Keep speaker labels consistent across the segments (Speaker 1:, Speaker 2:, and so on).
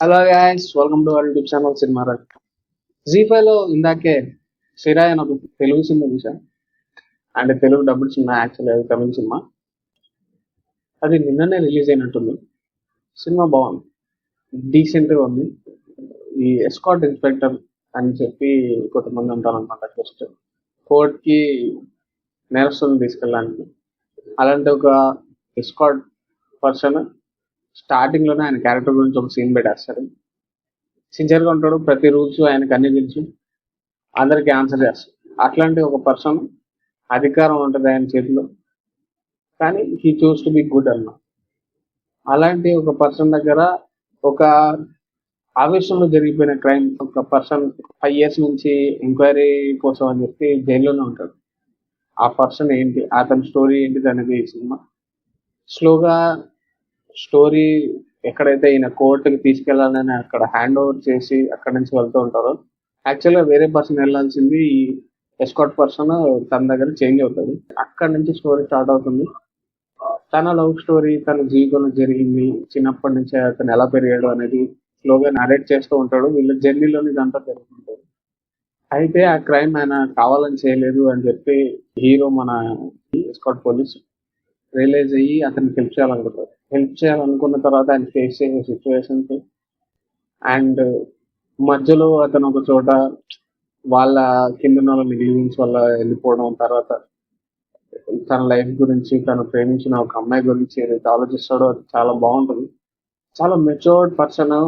Speaker 1: Hello guys, welcome to our YouTube channel cinema run. జీ5లో ఇందాకే సిరాయ్ అని ఒక తెలుగు సినిమా చూసాను. అంటే తెలుగు డబ్బుడ్ సినిమా, యాక్చువల్లీ అది తమిళ సినిమా. అది నిన్ననే రిలీజ్ అయినట్టుంది. సినిమా బాగుంది, డీసెంట్గా ఉంది. ఈ ఎస్కాట్ ఇన్స్పెక్టర్ అని చెప్పి కొంతమంది ఉంటారు అనమాట. జస్ట్ కోర్ట్కి నేరస్తులను తీసుకెళ్ళడానికి. అలాంటి ఒక ఎస్కాట్ పర్సన్ స్టార్టింగ్లోనే ఆయన క్యారెక్టర్ గురించి ఒక సీన్ పెట్టేస్తాడు. సిన్సియర్గా ఉంటాడు, ప్రతి రూల్స్ ఆయనకు అన్ని తెలుసు, అందరికి ఆన్సర్ చేస్తాడు. అట్లాంటి ఒక పర్సన్, అధికారం ఉంటుంది ఆయన చేతిలో, కానీ he choose to be good అన్న. అలాంటి ఒక పర్సన్ దగ్గర ఒక ఆవేశంలో జరిగిపోయిన క్రైమ్, ఒక పర్సన్ 5 years నుంచి ఎంక్వైరీ కోసం అని చెప్పి జైల్లోనే ఉంటాడు. ఆ పర్సన్ ఏంటి, అతని స్టోరీ ఏంటిది అనేది ఈ సినిమా. స్లోగా స్టోరీ ఎక్కడైతే ఈయన కోర్టుకి తీసుకెళ్లాలని అక్కడ హ్యాండ్ ఓవర్ చేసి అక్కడి నుంచి వెళ్తూ ఉంటారో, యాక్చువల్గా వేరే పర్సన్ వెళ్ళాల్సింది ఈ ఎస్కాట్ పర్సన్ తన దగ్గర చేంజ్ అవుతుంది. అక్కడ నుంచి స్టోరీ స్టార్ట్ అవుతుంది. తన లవ్ స్టోరీ, తన జీవితంలో జరిగింది, చిన్నప్పటి నుంచి అతను ఎలా పెరిగాడు అనేది స్లోగా నరేట్ చేస్తూ ఉంటాడు. వీళ్ళ జర్నీలోని ఇదంతా జరుగుతుంటుంది. అయితే ఆ క్రైమ్ ఆయన కావాలని చేయలేదు అని చెప్పి హీరో, మన ఎస్కాట్ పోలీస్ రియలైజ్ అయ్యి అతనికి హెల్ప్ చేయాలనుకుంటారు. హెల్ప్ చేయాలనుకున్న తర్వాత ఆయన ఫేస్ చేసే సిచ్యువేషన్స్ అండ్ మధ్యలో అతను ఒక చోట వాళ్ళ కింద ఉన్న వాళ్ళ నెగ్లిజెన్స్ వల్ల వెళ్ళిపోవడం, తర్వాత తన లైఫ్ గురించి, తను ప్రేమించిన ఒక అమ్మాయి గురించి ఏదైతే ఆలోచిస్తాడో అది చాలా బాగుంటుంది. చాలా మెచ్యూర్డ్ పర్సన్.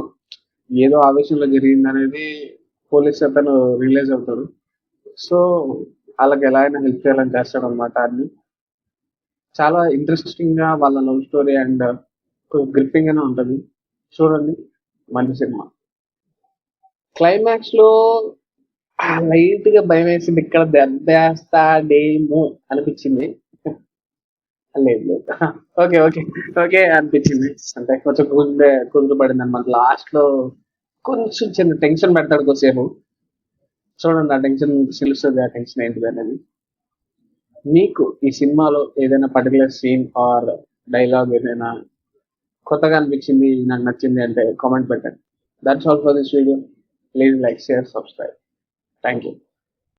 Speaker 1: ఏదో ఆవేశంలో జరిగింది అనేది పోలీస్ అతను రియలైజ్ అవుతాడు. సో వాళ్ళకి ఎలా అయినా హెల్ప్ చేయాలని చేస్తాడు అనమాట. అన్ని చాలా ఇంట్రెస్టింగ్ గా వాళ్ళ లవ్ స్టోరీ అండ్ గ్రిప్పింగ్ గానే ఉంటుంది. చూడండి, మంచి సినిమా. క్లైమాక్స్ లో లైట్ గా భయం వేసింది, ఇక్కడ దెబ్బేస్తాడేమో అనిపించింది. లేదు లేదు, ఓకే ఓకే ఓకే అనిపించింది. అంటే కొంచెం కుదురు పడింది అనమాట. లాస్ట్ లో కొంచెం చిన్న టెన్షన్ పెడతాడు కొద్దిసేపు. చూడండి, ఆ టెన్షన్ తెలుస్తుంది, ఆ టెన్షన్ ఏంటిది అనేది. మీకు ఈ సినిమాలో ఏదైనా పర్టికులర్ సీన్ ఆర్ డైలాగ్ ఏదైనా కొత్తగా అనిపించింది, నాకు నచ్చింది అంటే కామెంట్ పెట్టండి. That's all for this video. Please like, share, subscribe. Thank you.